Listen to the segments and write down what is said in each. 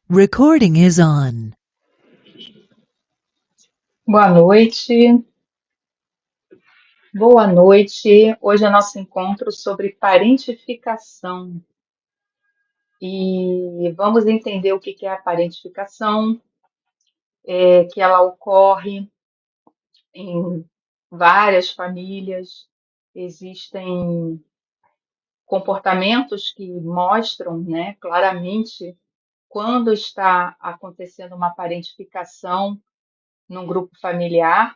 Recording is on. Boa noite, boa noite. Hoje é nosso encontro sobre parentificação e vamos entender o que é a parentificação, que ela ocorre em várias famílias. Existem comportamentos que mostram, né, claramente quando está acontecendo uma parentificação num grupo familiar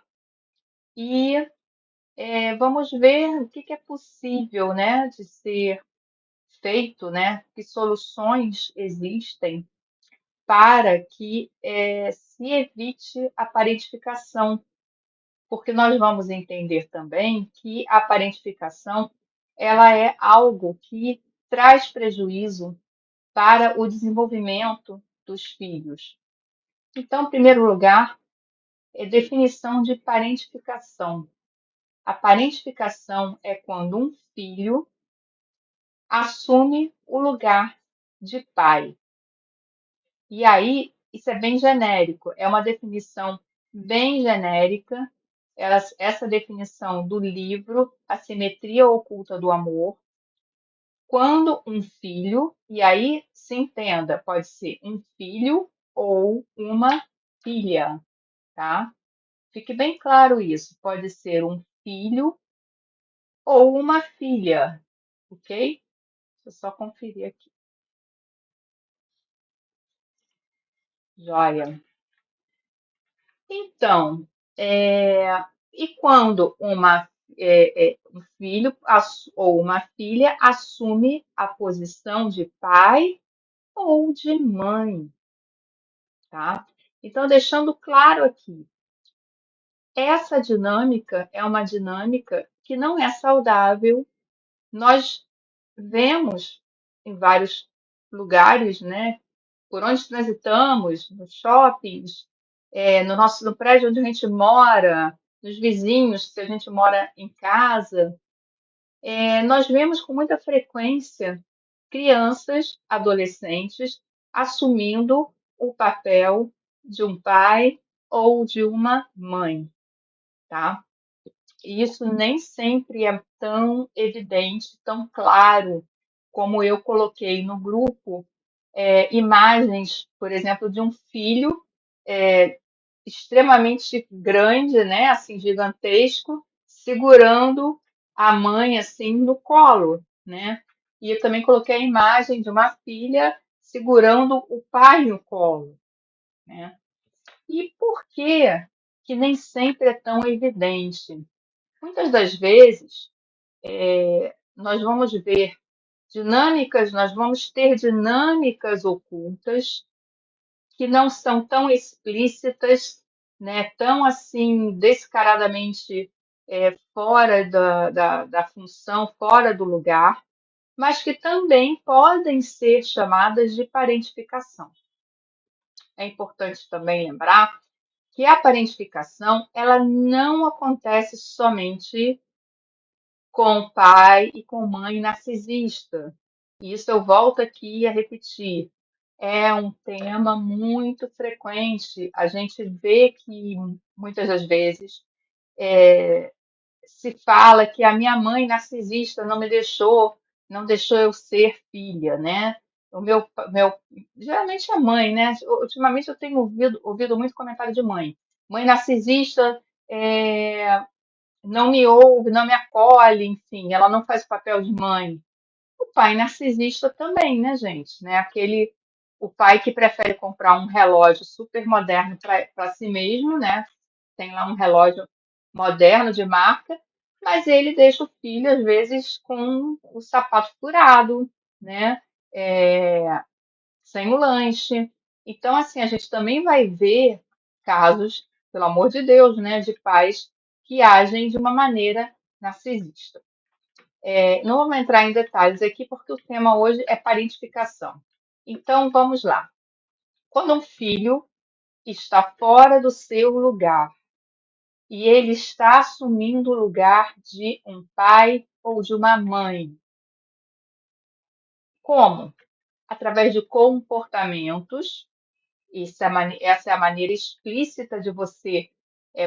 e vamos ver o que é possível, né, de ser feito, né, que soluções existem para que se evite a parentificação, porque nós vamos entender também que a parentificação ela é algo que traz prejuízo para o desenvolvimento dos filhos. Então, em primeiro lugar, é definição de parentificação. A parentificação é quando um filho assume o lugar de pai. E aí, isso é bem genérico, é uma definição bem genérica, essa definição do livro A Simetria Oculta do Amor, quando um filho, e aí se entenda, pode ser um filho ou uma filha, tá? Fique bem claro isso, pode ser um filho ou uma filha, ok? Deixa eu só conferir aqui. Joia. Então, e quando um filho ou uma filha assume a posição de pai ou de mãe, tá? Então, deixando claro aqui, essa dinâmica é uma dinâmica que não é saudável. Nós vemos em vários lugares, né? Por onde transitamos, nos shoppings, no prédio onde a gente mora, nos vizinhos, se a gente mora em casa, nós vemos com muita frequência crianças, adolescentes, assumindo o papel de um pai ou de uma mãe, tá? E isso nem sempre é tão evidente, tão claro, como eu coloquei no grupo, imagens, por exemplo, de um filho extremamente grande, né, assim, gigantesco, segurando a mãe assim no colo, né? E eu também coloquei a imagem de uma filha segurando o pai no colo, né? E por que que nem sempre é tão evidente? Muitas das vezes nós vamos ver nós vamos ter dinâmicas ocultas que não são tão explícitas, né, tão assim descaradamente fora da função, fora do lugar, mas que também podem ser chamadas de parentificação. É importante também lembrar que a parentificação ela não acontece somente com pai e com mãe narcisista. Isso eu volto aqui a repetir. É um tema muito frequente. A gente vê que muitas das vezes se fala que a minha mãe narcisista não deixou eu ser filha, né? O meu geralmente é mãe, né? Ultimamente eu tenho ouvido muito comentário de mãe. Mãe narcisista não me ouve, não me acolhe, enfim, ela não faz o papel de mãe. O pai narcisista também, né, gente? Né? O pai que prefere comprar um relógio super moderno para si mesmo, né? Tem lá um relógio moderno de marca, mas ele deixa o filho, às vezes, com o sapato furado, né? É, sem o lanche. Então, assim, a gente também vai ver casos, pelo amor de Deus, né, de pais que agem de uma maneira narcisista. Não vamos entrar em detalhes aqui, porque o tema hoje é parentificação. Então, vamos lá. Quando um filho está fora do seu lugar e ele está assumindo o lugar de um pai ou de uma mãe, como? Através de comportamentos. Essa é a maneira explícita de você.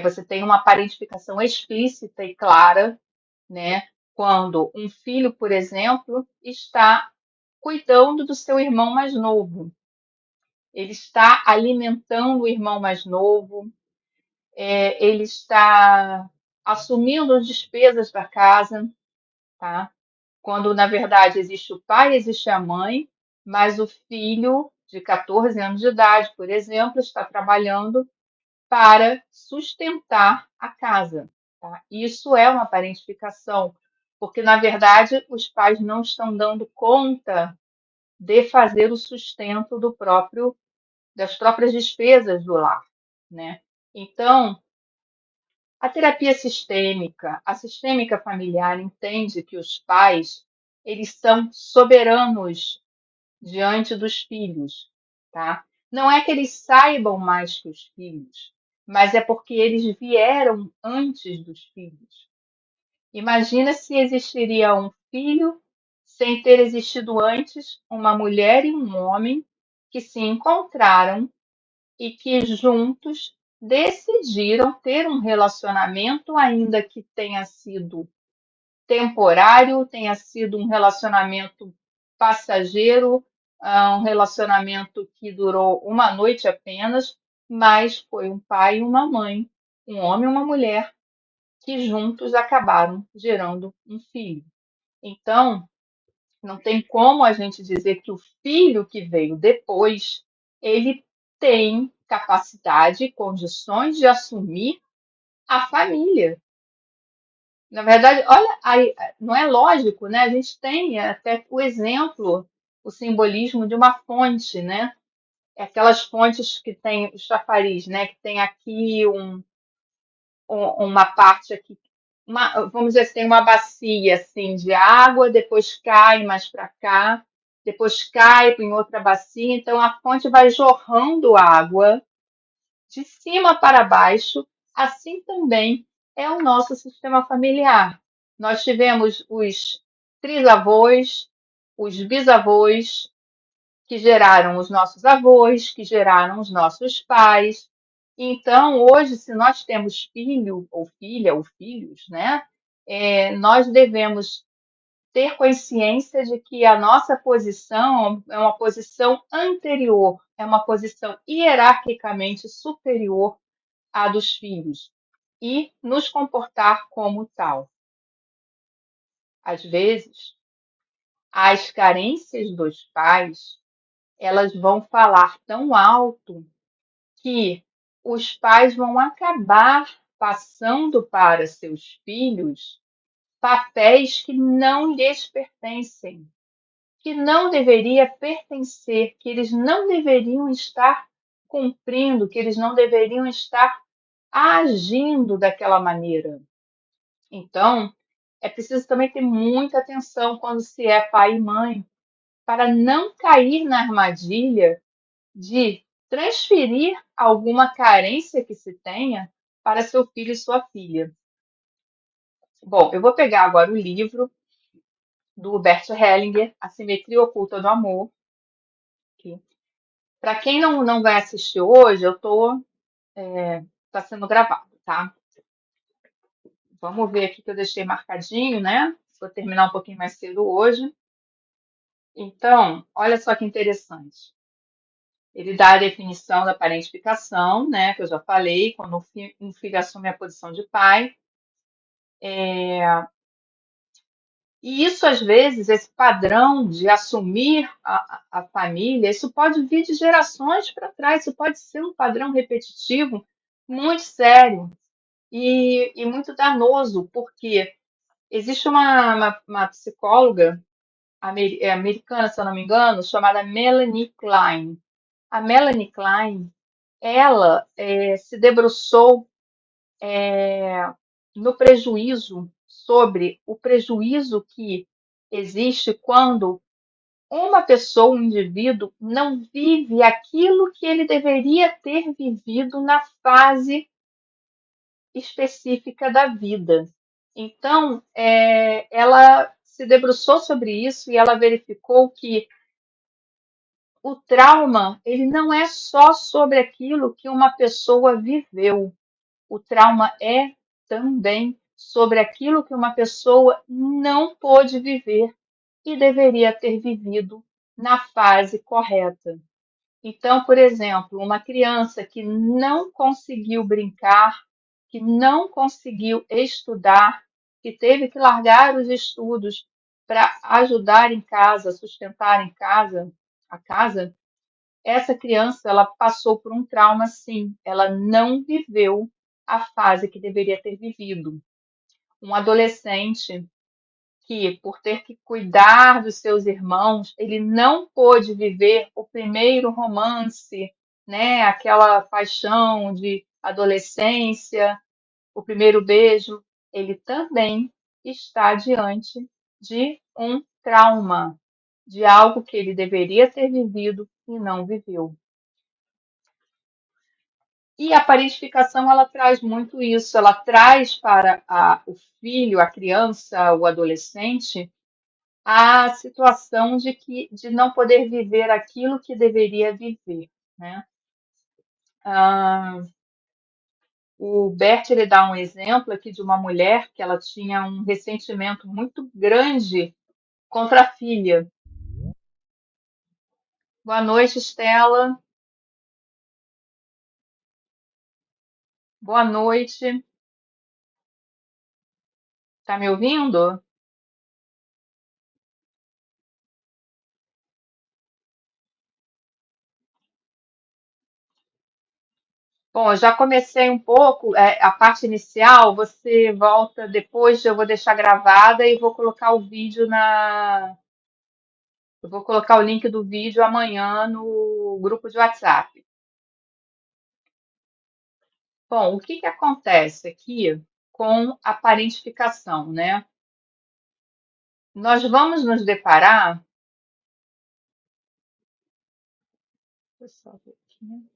Você tem uma parentificação explícita e clara, né? Quando um filho, por exemplo, está cuidando do seu irmão mais novo, ele está alimentando o irmão mais novo, ele está assumindo as despesas da casa, tá? Quando na verdade existe o pai, existe a mãe, mas o filho de 14 anos de idade, por exemplo, está trabalhando para sustentar a casa, tá? Isso é uma parentificação, porque na verdade os pais não estão dando conta de fazer o sustento das próprias despesas do lar, né? Então, a sistêmica familiar entende que os pais, eles são soberanos diante dos filhos, tá? Não é que eles saibam mais que os filhos, mas é porque eles vieram antes dos filhos. Imagina se existiria um filho sem ter existido antes uma mulher e um homem que se encontraram e que juntos decidiram ter um relacionamento, ainda que tenha sido temporário, tenha sido um relacionamento passageiro, um relacionamento que durou uma noite apenas, mas foi um pai e uma mãe, um homem e uma mulher, que juntos acabaram gerando um filho. Então, não tem como a gente dizer que o filho que veio depois, ele tem capacidade e condições de assumir a família. Na verdade, olha, aí, não é lógico, né? A gente tem até o exemplo, o simbolismo de uma fonte, né? É aquelas fontes que tem o chafariz, né? Que tem aqui uma parte aqui, vamos dizer assim, tem uma bacia assim de água, depois cai mais para cá, depois cai em outra bacia, então a fonte vai jorrando água de cima para baixo, assim também é o nosso sistema familiar. Nós tivemos os trisavós, os bisavós, que geraram os nossos avós, que geraram os nossos pais. Então, hoje, se nós temos filho ou filha ou filhos, né, nós devemos ter consciência de que a nossa posição é uma posição anterior, é uma posição hierarquicamente superior à dos filhos e nos comportar como tal. Às vezes, as carências dos pais, elas vão falar tão alto que os pais vão acabar passando para seus filhos papéis que não lhes pertencem, que não deveria pertencer, que eles não deveriam estar cumprindo, que eles não deveriam estar agindo daquela maneira. Então, é preciso também ter muita atenção quando se é pai e mãe, para não cair na armadilha de transferir alguma carência que se tenha para seu filho e sua filha. Bom, eu vou pegar agora o livro do Bert Hellinger, A Simetria Oculta do Amor. Para quem não vai assistir hoje, tá sendo gravado, tá? Vamos ver aqui que eu deixei marcadinho, né? Vou terminar um pouquinho mais cedo hoje. Então, olha só que interessante. Ele dá a definição da parentificação, né? Que eu já falei, quando um filho assume a posição de pai. E isso, às vezes, esse padrão de assumir a família, isso pode vir de gerações para trás, isso pode ser um padrão repetitivo muito sério e muito danoso, porque existe uma psicóloga americana, se eu não me engano, chamada Melanie Klein. A Melanie Klein, ela se debruçou no prejuízo, sobre o prejuízo que existe quando uma pessoa, um indivíduo, não vive aquilo que ele deveria ter vivido na fase específica da vida. Então, ela se debruçou sobre isso e ela verificou que o trauma, ele não é só sobre aquilo que uma pessoa viveu. O trauma é também sobre aquilo que uma pessoa não pôde viver e deveria ter vivido na fase correta. Então, por exemplo, uma criança que não conseguiu brincar, que não conseguiu estudar, que teve que largar os estudos para ajudar em casa, sustentar em casa, a casa, essa criança ela passou por um trauma, sim. Ela não viveu a fase que deveria ter vivido. Um adolescente que, por ter que cuidar dos seus irmãos, ele não pôde viver o primeiro romance, né? Aquela paixão de adolescência, o primeiro beijo, ele também está diante de um trauma, de algo que ele deveria ter vivido e não viveu. E a parentificação ela traz muito isso, ela traz para o filho, a criança, o adolescente, a situação de não poder viver aquilo que deveria viver, né? Ah, o Bert ele dá um exemplo aqui de uma mulher que ela tinha um ressentimento muito grande contra a filha. Boa noite, Estela. Boa noite. Tá me ouvindo? Bom, eu já comecei um pouco, a parte inicial, você volta depois, eu vou deixar gravada e vou colocar o vídeo eu vou colocar o link do vídeo amanhã no grupo de WhatsApp. Bom, o que que acontece aqui com a parentificação, né? Nós vamos nos deparar, deixa eu só ver aqui.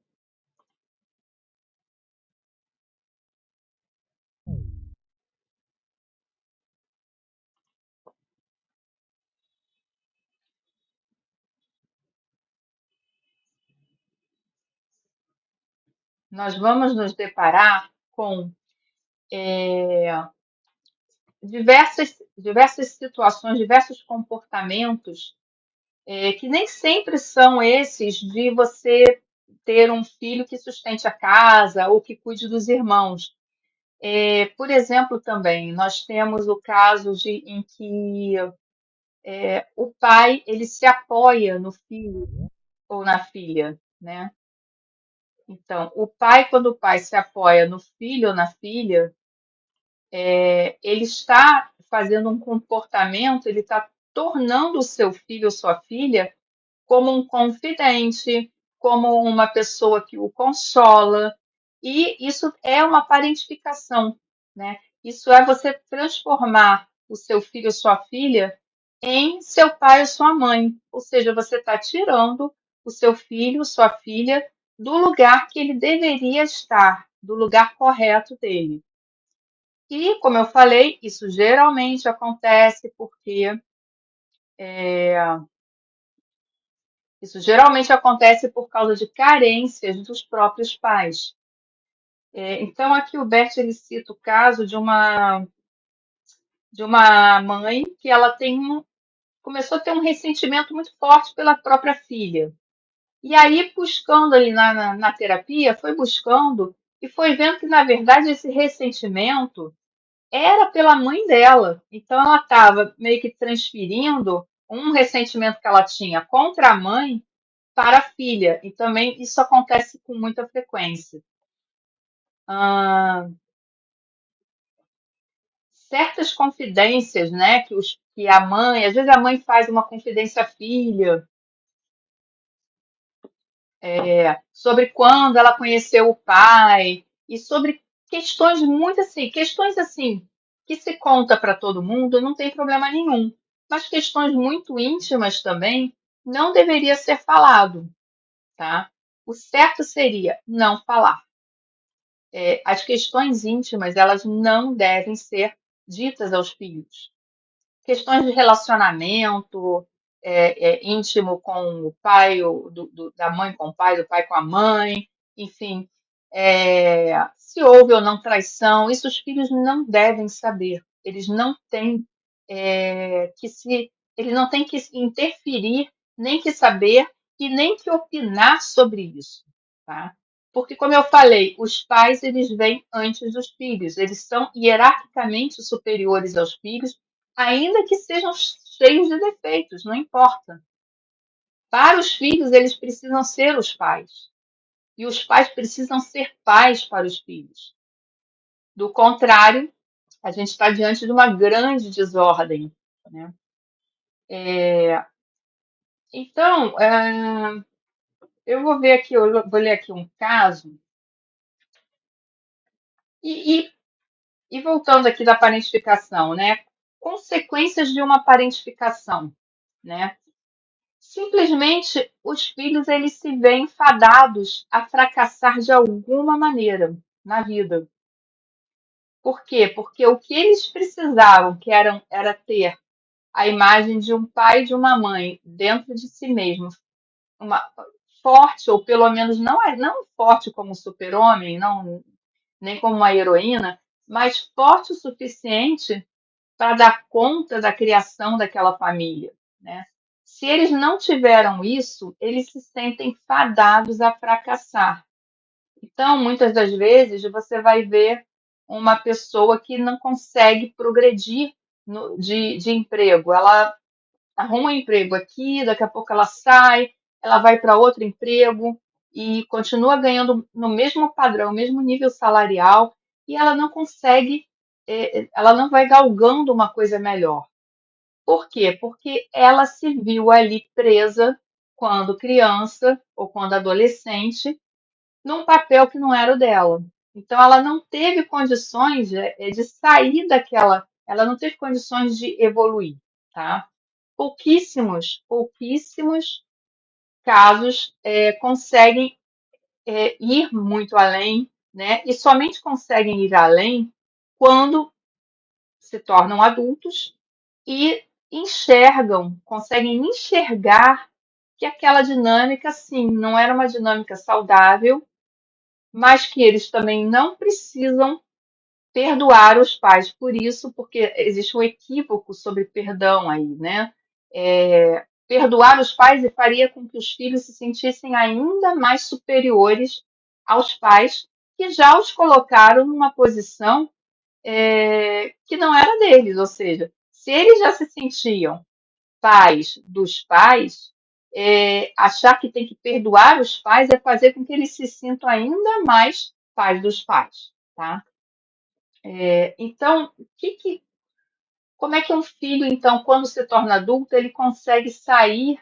Nós vamos nos deparar com diversas situações, diversos comportamentos, que nem sempre são esses de você ter um filho que sustente a casa ou que cuide dos irmãos. Por exemplo, também, nós temos o caso em que o pai ele se apoia no filho ou na filha, né? Então, o pai, quando o pai se apoia no filho ou na filha, ele está fazendo um comportamento, ele está tornando o seu filho ou sua filha como um confidente, como uma pessoa que o consola, e isso é uma parentificação, né? Isso é você transformar o seu filho ou sua filha em seu pai ou sua mãe, ou seja, você está tirando o seu filho, sua filha, do lugar que ele deveria estar, do lugar correto dele. E, como eu falei, isso geralmente acontece porque isso geralmente acontece por causa de carências dos próprios pais. Então, aqui o Bert ele cita o caso de uma mãe que ela começou a ter um ressentimento muito forte pela própria filha. E aí, buscando ali na terapia, foi buscando e foi vendo que, na verdade, esse ressentimento era pela mãe dela. Então, ela estava meio que transferindo um ressentimento que ela tinha contra a mãe para a filha. E também isso acontece com muita frequência. Ah, certas confidências, né, que a mãe, às vezes a mãe faz uma confidência à filha, sobre quando ela conheceu o pai e sobre questões muito assim, questões assim que se conta para todo mundo, não tem problema nenhum. Mas questões muito íntimas também não deveria ser falado, tá? O certo seria não falar. As questões íntimas, elas não devem ser ditas aos filhos. Questões de relacionamento, íntimo com o pai, da mãe com o pai, do pai com a mãe, enfim, se houve ou não traição, isso os filhos não devem saber. Eles não têm eles não têm que interferir, nem que saber e nem que opinar sobre isso, tá? Porque, como eu falei, os pais eles vêm antes dos filhos, eles são hierarquicamente superiores aos filhos, ainda que sejam cheios de defeitos, não importa. Para os filhos, eles precisam ser os pais. E os pais precisam ser pais para os filhos. Do contrário, a gente está diante de uma grande desordem, né? Então, eu vou ver aqui, eu vou ler aqui um caso e, e, e voltando aqui da parentificação, né? Consequências de uma parentificação, né? Simplesmente os filhos eles se veem fadados a fracassar de alguma maneira na vida. Por quê? Porque o que eles precisavam, era ter a imagem de um pai e de uma mãe dentro de si mesmo, uma forte, ou pelo menos não forte como um super-homem, não, nem como uma heroína, mas forte o suficiente para dar conta da criação daquela família, né? Se eles não tiveram isso, eles se sentem fadados a fracassar. Então, muitas das vezes, você vai ver uma pessoa que não consegue progredir de emprego. Ela arruma um emprego aqui, daqui a pouco ela sai, ela vai para outro emprego e continua ganhando no mesmo padrão, mesmo nível salarial, e ela não consegue, ela não vai galgando uma coisa melhor. Por quê? Porque ela se viu ali presa quando criança ou quando adolescente num papel que não era o dela. Então, ela não teve condições de sair daquela, ela não teve condições de evoluir, tá? Pouquíssimos casos conseguem ir muito além, né? E somente conseguem ir além quando se tornam adultos e conseguem enxergar que aquela dinâmica, sim, não era uma dinâmica saudável, mas que eles também não precisam perdoar os pais por isso, porque existe um equívoco sobre perdão aí, né? Perdoar os pais faria com que os filhos se sentissem ainda mais superiores aos pais que já os colocaram numa posição que não era deles, ou seja, se eles já se sentiam pais dos pais, achar que tem que perdoar os pais é fazer com que eles se sintam ainda mais pais dos pais, tá? Então, como é que um filho, então, quando se torna adulto, ele consegue sair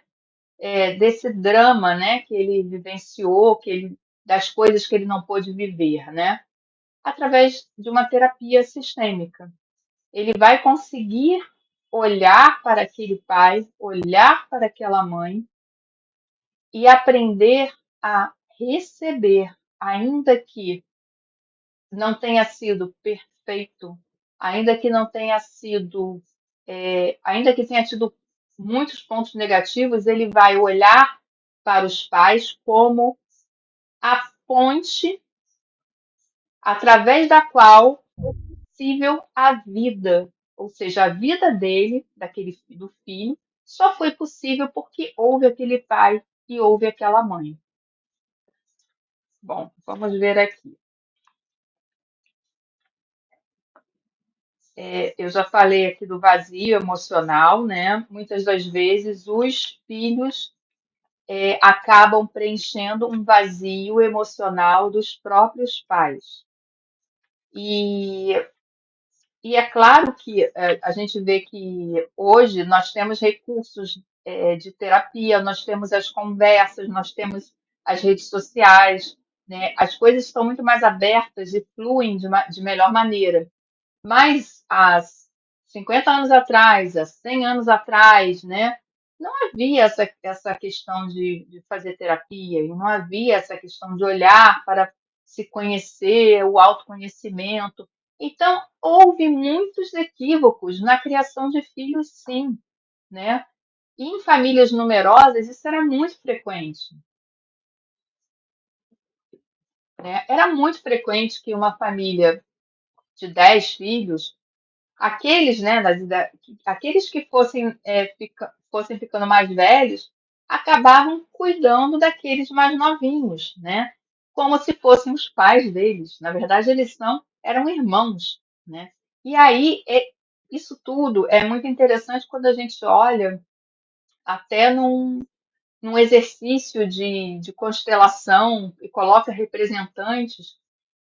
desse drama, né, que ele vivenciou, das coisas que ele não pôde viver, né? Através de uma terapia sistêmica. Ele vai conseguir olhar para aquele pai, olhar para aquela mãe e aprender a receber, ainda que não tenha sido perfeito, ainda que não tenha sido, ainda que tenha tido muitos pontos negativos, ele vai olhar para os pais como a ponte através da qual é possível a vida, ou seja, a vida dele, do filho, só foi possível porque houve aquele pai e houve aquela mãe. Bom, vamos ver aqui. Eu já falei aqui do vazio emocional, né? Muitas das vezes os filhos acabam preenchendo um vazio emocional dos próprios pais. E, e é claro que a gente vê que hoje nós temos recursos de terapia, nós temos as conversas, nós temos as redes sociais, né? As coisas estão muito mais abertas e fluem de melhor maneira. Mas há 50 anos atrás, há 100 anos atrás, né, não havia essa questão de fazer terapia, e não havia essa questão de olhar para se conhecer, o autoconhecimento. Então, houve muitos equívocos na criação de filhos, sim, né? E em famílias numerosas, isso era muito frequente, né? Era muito frequente que uma família de 10 filhos, aqueles, né, aqueles que fossem, fossem ficando mais velhos, acabavam cuidando daqueles mais novinhos, né? Como se fossem os pais deles. Na verdade, eram irmãos, né? E aí, isso tudo é muito interessante quando a gente olha até num exercício de constelação e coloca representantes,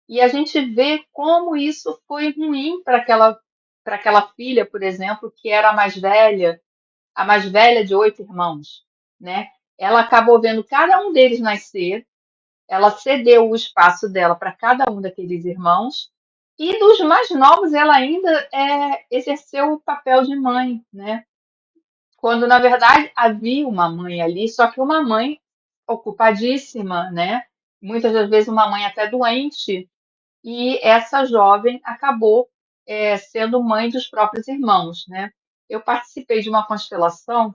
e a gente vê como isso foi ruim para aquela filha, por exemplo, que era a mais velha de 8 irmãos, né? Ela acabou vendo cada um deles nascer, ela cedeu o espaço dela para cada um daqueles irmãos, e dos mais novos ela ainda exerceu o papel de mãe, né? Quando na verdade havia uma mãe ali, só que uma mãe ocupadíssima, né? Muitas das vezes uma mãe até doente, e essa jovem acabou sendo mãe dos próprios irmãos, né? Eu participei de uma constelação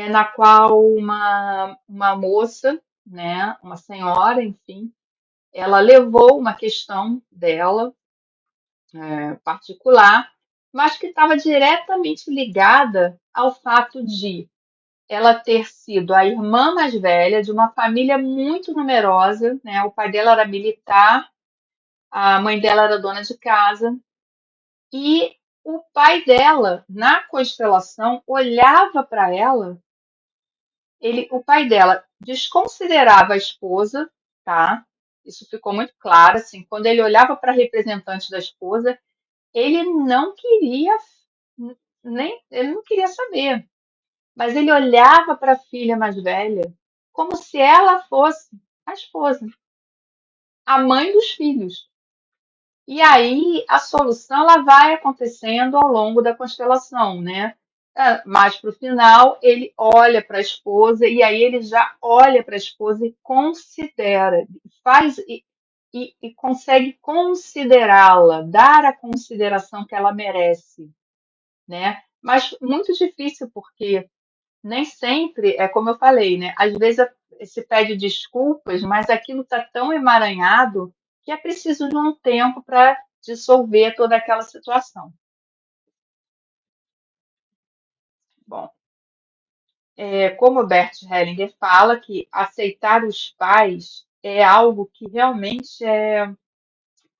na qual uma moça, né, uma senhora, enfim, ela levou uma questão dela particular, mas que estava diretamente ligada ao fato de ela ter sido a irmã mais velha de uma família muito numerosa, né? O pai dela era militar, a mãe dela era dona de casa, e o pai dela, na constelação, olhava para ela, o pai dela desconsiderava a esposa, tá? Isso ficou muito claro, assim, quando ele olhava para a representante da esposa, ele não queria ele não queria saber. Mas ele olhava para a filha mais velha como se ela fosse a esposa, a mãe dos filhos. E aí a solução ela vai acontecendo ao longo da constelação, né? Mais para o final, ele olha para a esposa e aí ele já olha para a esposa e considera, faz e consegue considerá-la, dar a consideração que ela merece, né? Mas muito difícil porque nem sempre é como eu falei, né? Às vezes se pede desculpas, mas aquilo está tão emaranhado que é preciso de um tempo para dissolver toda aquela situação. Bom, como o Bert Hellinger fala, que aceitar os pais é algo que realmente é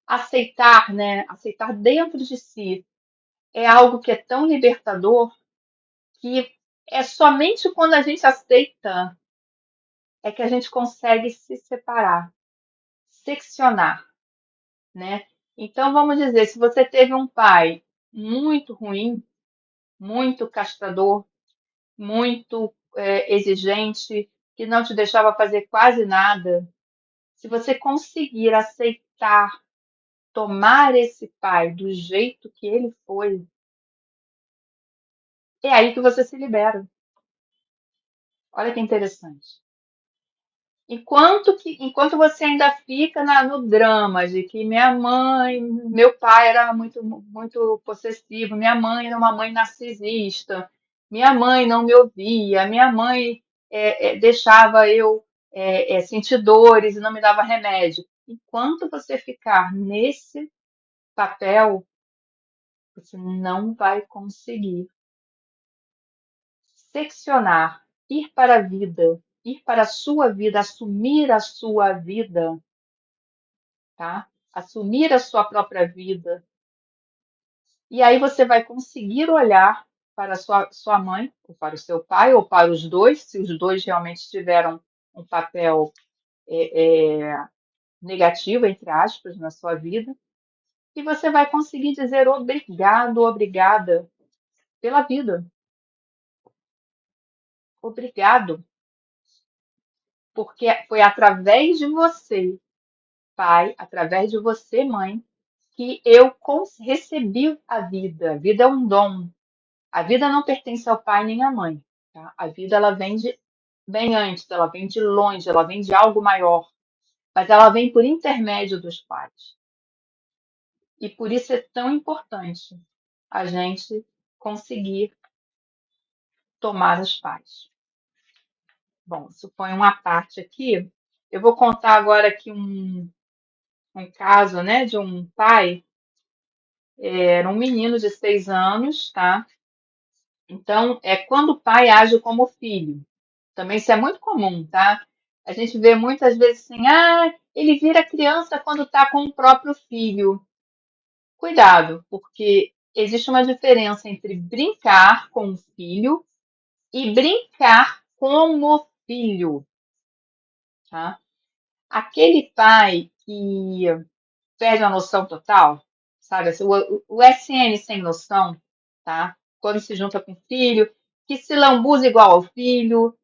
aceitar, né? Aceitar dentro de si é algo que é tão libertador que é somente quando a gente aceita é que a gente consegue se separar, seccionar, né? Então, vamos dizer, se você teve um pai muito ruim, muito castrador, muito exigente, que não te deixava fazer quase nada, se você conseguir aceitar, tomar esse pai do jeito que ele foi, é aí que você se libera. Olha que interessante. Enquanto você ainda fica no drama de que meu pai era muito possessivo, minha mãe era uma mãe narcisista, minha mãe não me ouvia, minha mãe deixava eu sentir dores e não me dava remédio. Enquanto você ficar nesse papel, você não vai conseguir seccionar, ir para a vida, ir para a sua vida, assumir a sua vida, tá? Assumir a sua própria vida. E aí você vai conseguir olhar para a sua mãe, ou para o seu pai, ou para os dois, se os dois realmente tiveram um papel negativo, entre aspas, na sua vida, e você vai conseguir dizer obrigado, obrigada pela vida. Obrigado, porque foi através de você, pai, através de você, mãe, que eu recebi a vida. A vida é um dom. A vida não pertence ao pai nem à mãe. Tá? A vida ela vem bem antes, ela vem de longe, ela vem de algo maior, mas ela vem por intermédio dos pais. E por isso é tão importante a gente conseguir tomar os pais. Bom, isso foi uma parte aqui. Eu vou contar agora aqui um caso, né, de um pai. Era um menino de 6 anos, tá? Então, é quando o pai age como filho. Também isso é muito comum, tá? A gente vê muitas vezes assim, ele vira criança quando está com o próprio filho. Cuidado, porque existe uma diferença entre brincar com o filho e brincar como filho, tá? Aquele pai que perde a noção total, sabe? Assim, o SN sem noção, tá? Quando se junta com o filho, que se lambuza igual ao filho,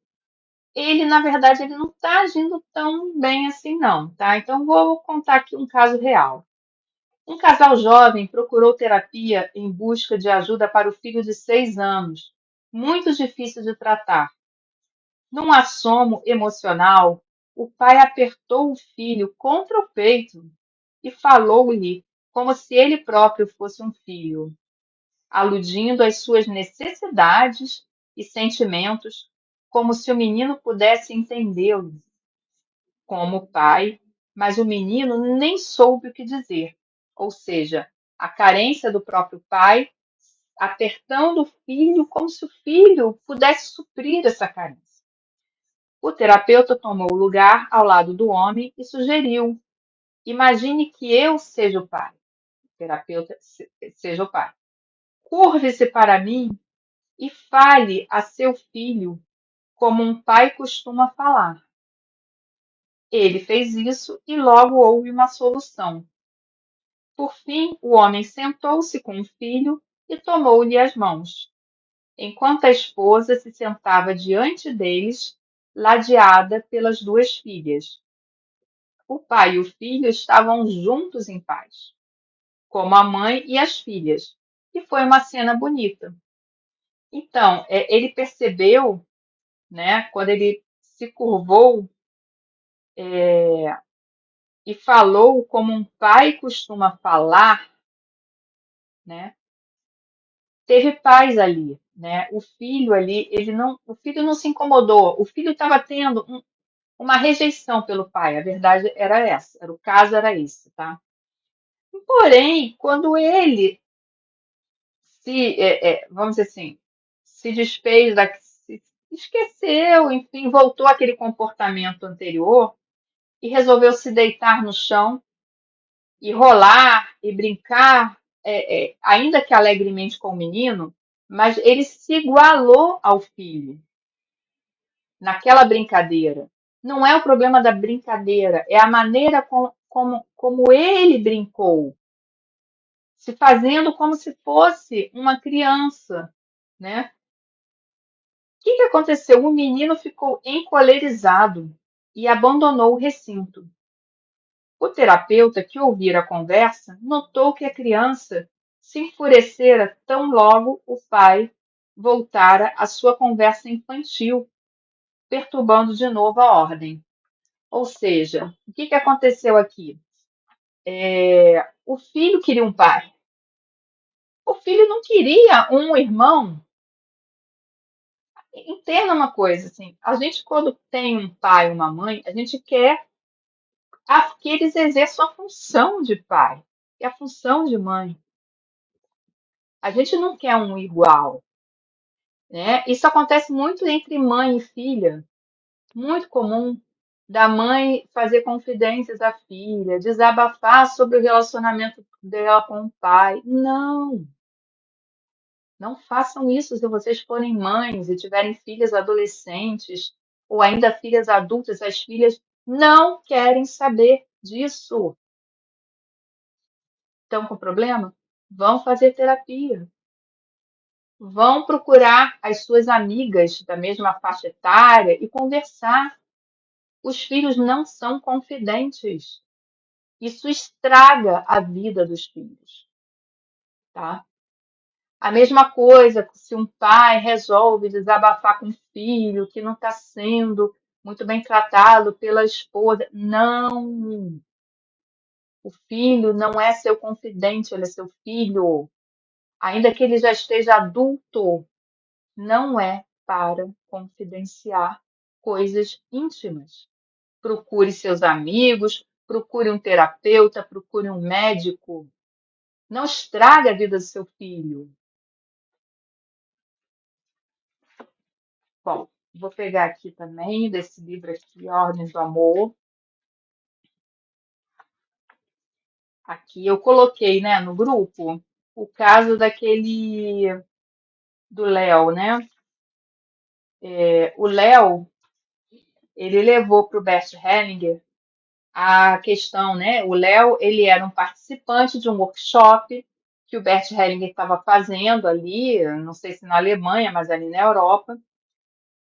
ele, na verdade, ele não está agindo tão bem assim, não, tá? Então, vou contar aqui um caso real. Um casal jovem procurou terapia em busca de ajuda para o filho de 6 anos, muito difícil de tratar. Num assomo emocional, o pai apertou o filho contra o peito e falou-lhe como se ele próprio fosse um filho, aludindo às suas necessidades e sentimentos, como se o menino pudesse entendê-lo como pai, mas o menino nem soube o que dizer. Ou seja, a carência do próprio pai apertando o filho como se o filho pudesse suprir essa carência. O terapeuta tomou o lugar ao lado do homem e sugeriu: imagine que eu seja o pai. O terapeuta seja o pai. Curve-se para mim e fale a seu filho como um pai costuma falar. Ele fez isso e logo houve uma solução. Por fim, o homem sentou-se com o filho e tomou-lhe as mãos, enquanto a esposa se sentava diante deles, ladeada pelas duas filhas. O pai e o filho estavam juntos em paz, como a mãe e as filhas, e foi uma cena bonita. Então, ele percebeu, né, quando ele se curvou e falou como um pai costuma falar, né, teve paz ali, né? O filho ali, o filho não se incomodou, o filho estava tendo uma rejeição pelo pai, a verdade era essa, o caso era esse, tá? Porém, quando ele vamos dizer assim, se desfez, se esqueceu, enfim, voltou àquele comportamento anterior e resolveu se deitar no chão e rolar e brincar, ainda que alegremente com o menino, mas ele se igualou ao filho naquela brincadeira. Não é o problema da brincadeira, é a maneira como ele brincou, se fazendo como se fosse uma criança, né? O que aconteceu? O menino ficou encolerizado e abandonou o recinto. O terapeuta, que ouvira a conversa, notou que a criança se enfurecera tão logo o pai voltara à sua conversa infantil, perturbando de novo a ordem. Ou seja, o que aconteceu aqui? O filho queria um pai. O filho não queria um irmão. Entenda uma coisa, assim, a gente quando tem um pai ou uma mãe, a gente quer que eles exerçam a função de pai e a função de mãe. A gente não quer um igual, né? Isso acontece muito entre mãe e filha, muito comum da mãe fazer confidências à filha, desabafar sobre o relacionamento dela com o pai. Não, não façam isso se vocês forem mães e tiverem filhas adolescentes ou ainda filhas adultas, as filhas não querem saber disso. Estão com problema? Vão fazer terapia. Vão procurar as suas amigas da mesma faixa etária e conversar. Os filhos não são confidentes. Isso estraga a vida dos filhos, tá? A mesma coisa se um pai resolve desabafar com o filho que não está sendo muito bem tratado pela esposa. Não! O filho não é seu confidente, ele é seu filho. Ainda que ele já esteja adulto, não é. para confidenciar coisas íntimas. Procure seus amigos, procure um terapeuta, procure um médico. Não estrague a vida do seu filho. Bom, vou pegar aqui também desse livro aqui, Ordens do Amor. Aqui eu coloquei, né, no grupo, o caso daquele do Léo, né? O Léo, ele levou para o Bert Hellinger a questão, né? O Léo, ele era um participante de um workshop que o Bert Hellinger estava fazendo ali, não sei se na Alemanha, mas ali na Europa,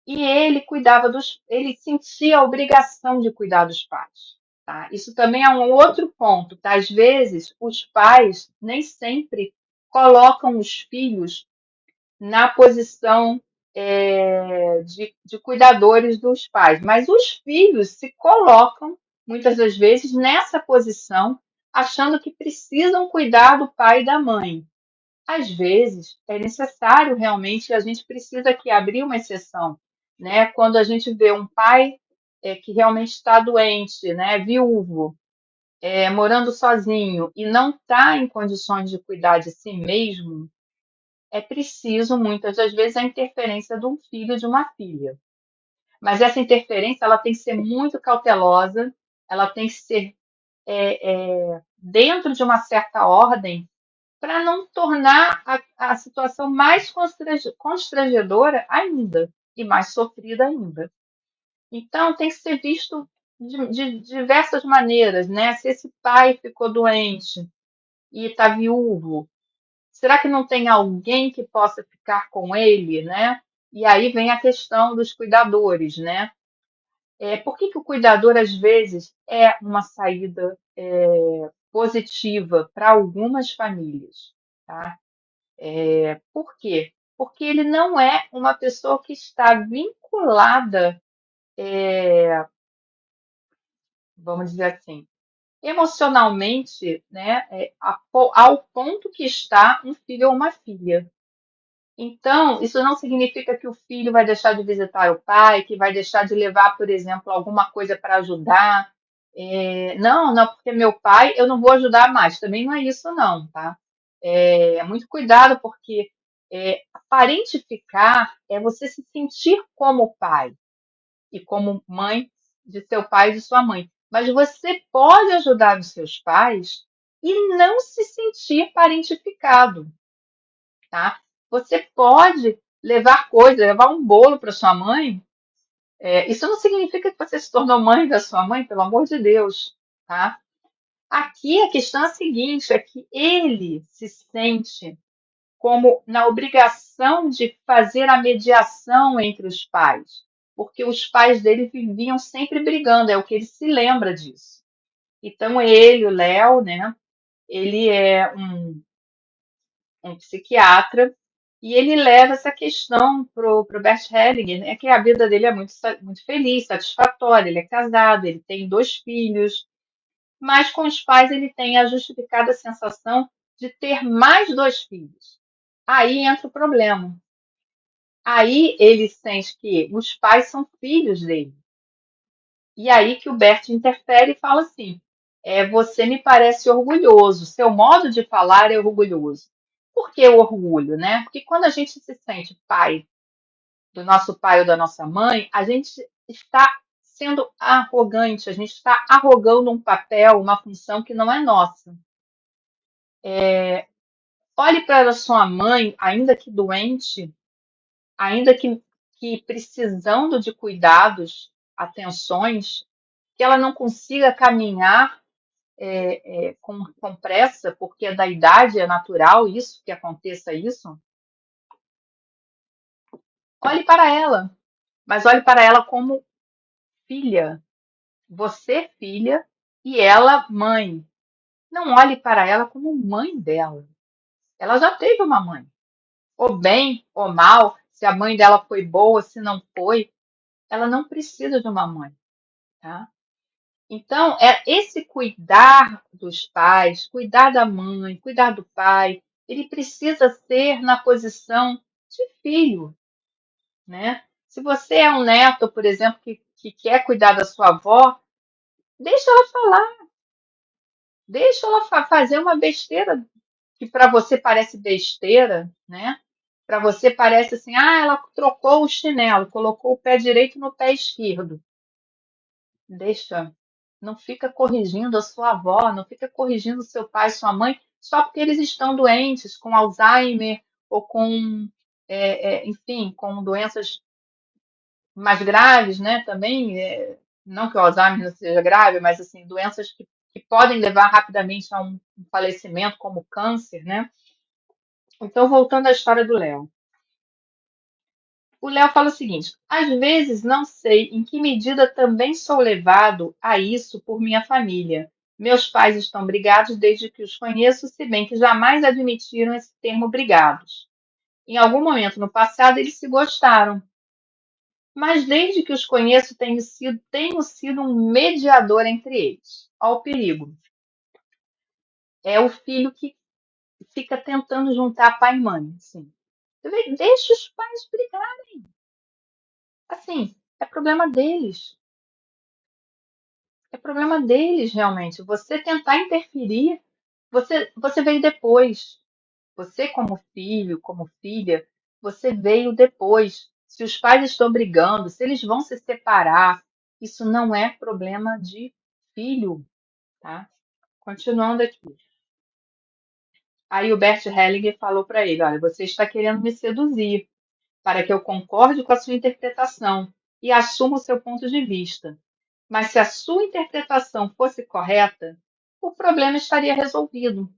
e ele cuidava ele sentia a obrigação de cuidar dos pais, tá? Isso também é um outro ponto, tá? Às vezes, os pais nem sempre colocam os filhos na posição de cuidadores dos pais, mas os filhos se colocam muitas das vezes nessa posição, achando que precisam cuidar do pai e da mãe. Às vezes é necessário realmente, a gente precisa aqui abrir uma exceção, né? Quando a gente vê um pai que realmente está doente, né, viúvo, morando sozinho e não está em condições de cuidar de si mesmo, é preciso, muitas das vezes, a interferência de um filho e de uma filha. Mas essa interferência ela tem que ser muito cautelosa, ela tem que ser dentro de uma certa ordem para não tornar a situação mais constrangedora ainda e mais sofrida ainda. Então, tem que ser visto de diversas maneiras, né? Se esse pai ficou doente e está viúvo, será que não tem alguém que possa ficar com ele, né? E aí vem a questão dos cuidadores, né? Por que o cuidador, às vezes, é uma saída positiva para algumas famílias, tá? Por quê? Porque ele não é uma pessoa que está vinculada, vamos dizer assim, emocionalmente, né, ao ponto que está um filho ou uma filha. Então, isso não significa que o filho vai deixar de visitar o pai, que vai deixar de levar, por exemplo, alguma coisa para ajudar. Não, não, porque meu pai eu não vou ajudar mais. Também não é isso, não, tá? Muito cuidado, porque parentificar é você se sentir como pai e como mãe de seu pai e de sua mãe. Mas você pode ajudar os seus pais e não se sentir parentificado, tá? Você pode levar coisas, levar um bolo para sua mãe. Isso não significa que você se tornou mãe da sua mãe, pelo amor de Deus, tá? Aqui a questão é a seguinte, é que ele se sente como na obrigação de fazer a mediação entre os pais, porque os pais dele viviam sempre brigando, é o que ele se lembra disso. Então ele, o Léo, né, ele é um psiquiatra e ele leva essa questão pro Bert Hellinger, né, que a vida dele é muito feliz, satisfatória, ele é casado, ele tem 2 filhos, mas com os pais ele tem a justificada sensação de ter mais 2 filhos. Aí entra o problema. Aí ele sente que os pais são filhos dele. E aí que o Bert interfere e fala assim: você me parece orgulhoso, seu modo de falar é orgulhoso. Por que o orgulho, né? Porque quando a gente se sente pai do nosso pai ou da nossa mãe, a gente está sendo arrogante, a gente está arrogando um papel, uma função que não é nossa. Olhe para a sua mãe, ainda que doente, ainda que precisando de cuidados, atenções, que ela não consiga caminhar com pressa, porque é da idade, é natural isso, que aconteça isso. Olhe para ela, mas olhe para ela como filha. Você, filha, e ela, mãe. Não olhe para ela como mãe dela. Ela já teve uma mãe. Ou bem ou mal, se a mãe dela foi boa, se não foi, ela não precisa de uma mãe, tá? Então, é esse cuidar dos pais, cuidar da mãe, cuidar do pai, ele precisa ser na posição de filho. né? Se você é um neto, por exemplo, que quer cuidar da sua avó, deixa ela falar, deixa ela fazer uma besteira que para você parece besteira, né? Para você parece assim, ah, ela trocou o chinelo, colocou o pé direito no pé esquerdo. Deixa, não fica corrigindo a sua avó, não fica corrigindo seu pai, sua mãe, só porque eles estão doentes com Alzheimer ou com, enfim, com doenças mais graves, né? Também, não que o Alzheimer não seja grave, mas assim, doenças que podem levar rapidamente a um falecimento, como câncer, né? Então, voltando à história do Léo. O Léo fala o seguinte: às vezes não sei em que medida também sou levado a isso por minha família. Meus pais estão brigados desde que os conheço, se bem que jamais admitiram esse termo brigados. Em algum momento no passado eles se gostaram, mas desde que os conheço tenho sido um mediador entre eles. Ao perigo. É o filho que fica tentando juntar pai e mãe. Assim. Deixa os pais brigar. Assim, é problema deles. É problema deles, realmente. Você tentar interferir, você veio depois. Você, como filho, como filha, você veio depois. Se os pais estão brigando, se eles vão se separar, isso não é problema de filho, tá? Continuando aqui. Aí o Bert Hellinger falou para ele: olha, você está querendo me seduzir para que eu concorde com a sua interpretação e assuma o seu ponto de vista. Mas se a sua interpretação fosse correta, o problema estaria resolvido.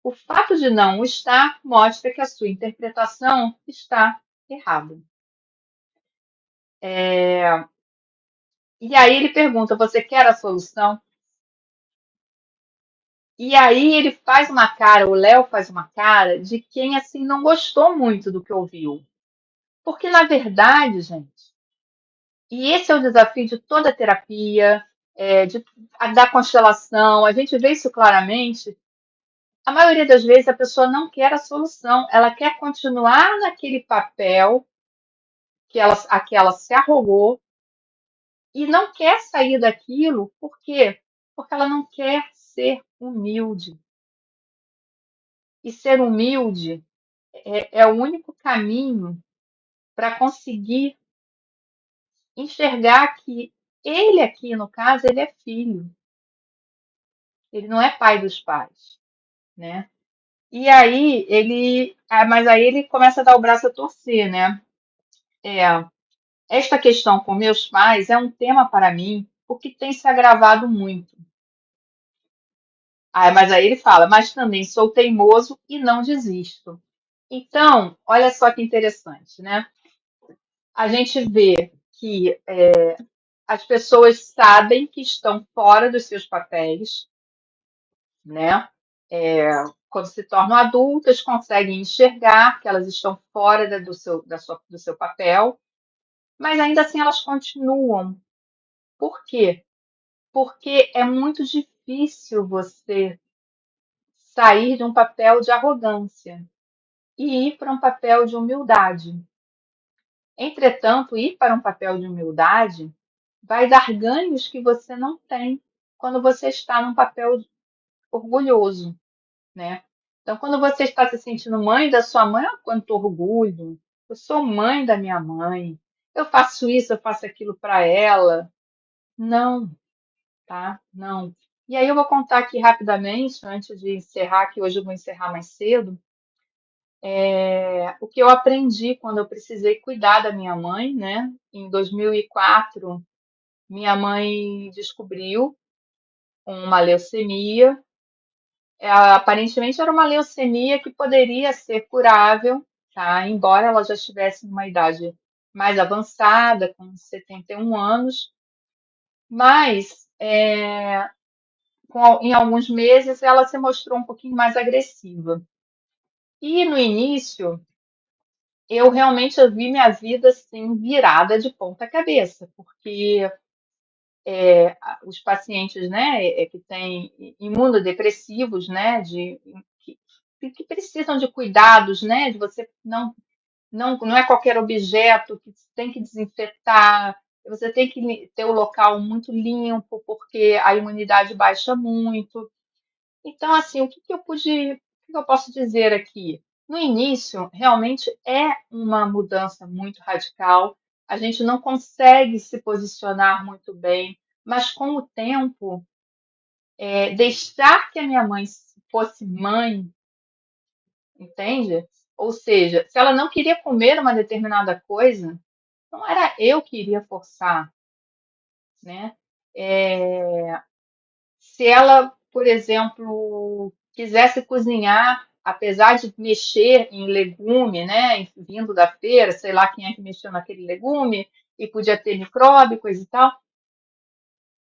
O fato de não o estar mostra que a sua interpretação está errada. E aí ele pergunta: você quer a solução? E aí ele faz uma cara, o Léo faz uma cara de quem assim não gostou muito do que ouviu. Porque na verdade, gente, e esse é o desafio de toda a terapia, da constelação, a gente vê isso claramente. A maioria das vezes a pessoa não quer a solução, ela quer continuar naquele papel a que ela se arrogou e não quer sair daquilo, por quê? Porque ela não quer ser humilde. E ser humilde é o único caminho para conseguir enxergar que ele aqui, no caso, ele é filho, ele não é pai dos pais, né? E aí mas aí ele começa a dar o braço a torcer, né? É, esta questão com meus pais é um tema para mim porque tem se agravado muito. Mas aí ele fala, mas também sou teimoso e não desisto. Então, olha só que interessante, né? A gente vê que as pessoas sabem que estão fora dos seus papéis, né? Quando se tornam adultas, conseguem enxergar que elas estão fora do seu papel, mas ainda assim elas continuam. Por quê? Porque é muito difícil você sair de um papel de arrogância e ir para um papel de humildade. Entretanto, ir para um papel de humildade vai dar ganhos que você não tem quando você está num papel orgulhoso, né? Então, quando você está se sentindo mãe da sua mãe, quanto orgulho! Eu sou mãe da minha mãe. Eu faço isso, eu faço aquilo para ela. Não, tá? Não. E aí eu vou contar aqui rapidamente, antes de encerrar, que hoje eu vou encerrar mais cedo, o que eu aprendi quando eu precisei cuidar da minha mãe, né? Em 2004, minha mãe descobriu uma leucemia. Aparentemente era uma leucemia que poderia ser curável, tá? Embora ela já estivesse numa idade mais avançada, com 71 anos, mas em alguns meses ela se mostrou um pouquinho mais agressiva. E no início, eu realmente vi minha vida assim virada de ponta cabeça, porque os pacientes, né, que têm imunodepressivos, né, que precisam de cuidados, né, de você não não é qualquer objeto que você tem que desinfetar, você tem que ter o local muito limpo, porque a imunidade baixa muito. Então, assim, o que eu posso dizer aqui? No início, realmente é uma mudança muito radical. A gente não consegue se posicionar muito bem, mas com o tempo, deixar que a minha mãe fosse mãe, entende? Ou seja, se ela não queria comer uma determinada coisa, não era eu que iria forçar, né? É, se ela, por exemplo, quisesse cozinhar, apesar de mexer em legume, né, vindo da feira, sei lá quem é que mexeu naquele legume, e podia ter micróbio, coisa e tal.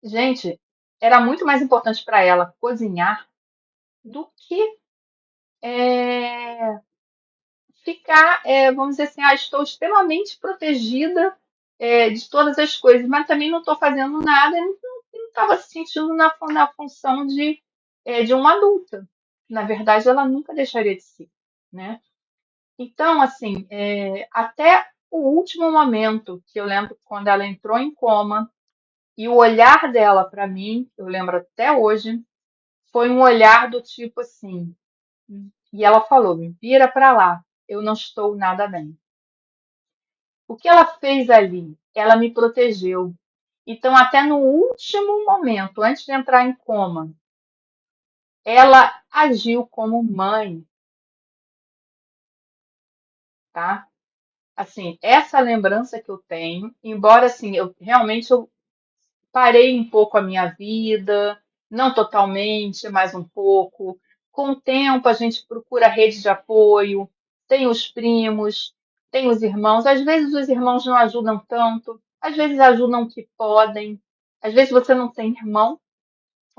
Gente, era muito mais importante para ela cozinhar do que é, ficar, vamos dizer assim, estou extremamente protegida de todas as coisas, mas também não estou fazendo nada, e não estava se sentindo na função de uma adulta. Na verdade, ela nunca deixaria de ser, né? Então, assim, até o último momento, que eu lembro quando ela entrou em coma, e o olhar dela para mim, eu lembro até hoje, foi um olhar do tipo assim, e ela falou: "Me vira para lá, eu não estou nada bem." O que ela fez ali? Ela me protegeu. Então, até no último momento, antes de entrar em coma, ela agiu como mãe, tá? Assim, essa lembrança que eu tenho, embora assim, eu parei um pouco a minha vida, não totalmente, mas um pouco. Com o tempo, a gente procura rede de apoio, tem os primos, tem os irmãos. Às vezes, os irmãos não ajudam tanto, às vezes ajudam o que podem. Às vezes, você não tem irmão,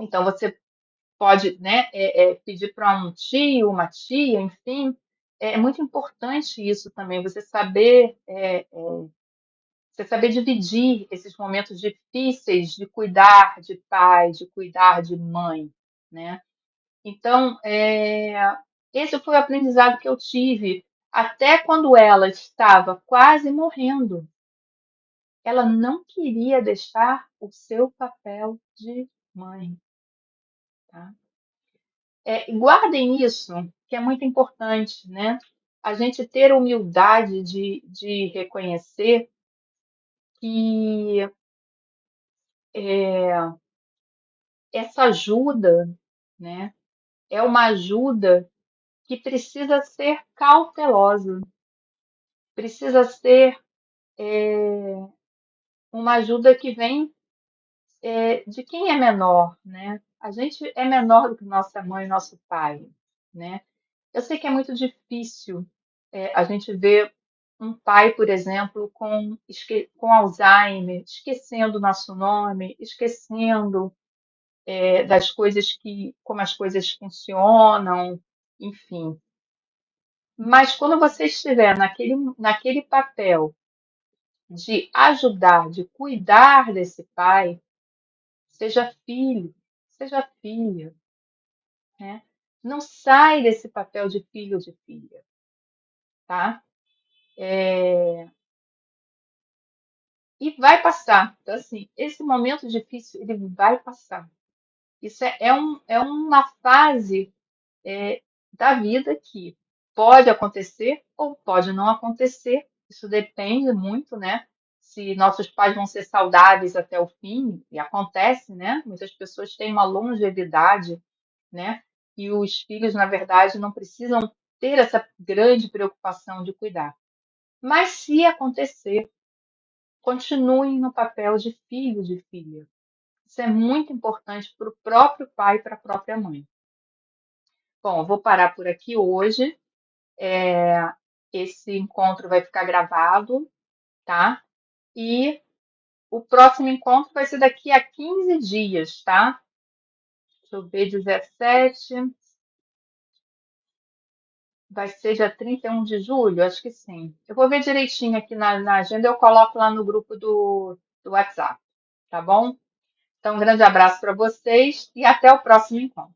então você pode, né, pedir para um tio, uma tia, enfim. É muito importante isso também, você saber dividir esses momentos difíceis de cuidar de pai, de cuidar de mãe, né? Então, esse foi o aprendizado que eu tive. Até quando ela estava quase morrendo, ela não queria deixar o seu papel de mãe, tá? Guardem isso, que é muito importante, né? A gente ter humildade de reconhecer que essa ajuda, né, é uma ajuda que precisa ser cautelosa, precisa ser uma ajuda que vem de quem é menor, né? A gente é menor do que nossa mãe e nosso pai, né? Eu sei que é muito difícil a gente ver um pai, por exemplo, com Alzheimer, esquecendo o nosso nome, esquecendo das coisas como as coisas funcionam, enfim. Mas quando você estiver naquele papel de ajudar, de cuidar desse pai, seja filho, seja filha, né? Não sai desse papel de filho ou de filha, tá? E vai passar. Então, assim, esse momento difícil, ele vai passar. Isso é uma fase da vida que pode acontecer ou pode não acontecer. Isso depende muito, né? Se nossos pais vão ser saudáveis até o fim, e acontece, né? Muitas pessoas têm uma longevidade, né? E os filhos, na verdade, não precisam ter essa grande preocupação de cuidar. Mas se acontecer, continuem no papel de filho, de filha. Isso é muito importante para o próprio pai e para a própria mãe. Bom, eu vou parar por aqui hoje. Esse encontro vai ficar gravado, tá? E o próximo encontro vai ser daqui a 15 dias, tá? Deixa eu ver, 17. Vai ser dia 31 de julho? Acho que sim. Eu vou ver direitinho aqui na agenda, eu coloco lá no grupo do WhatsApp, tá bom? Então, um grande abraço para vocês e até o próximo encontro.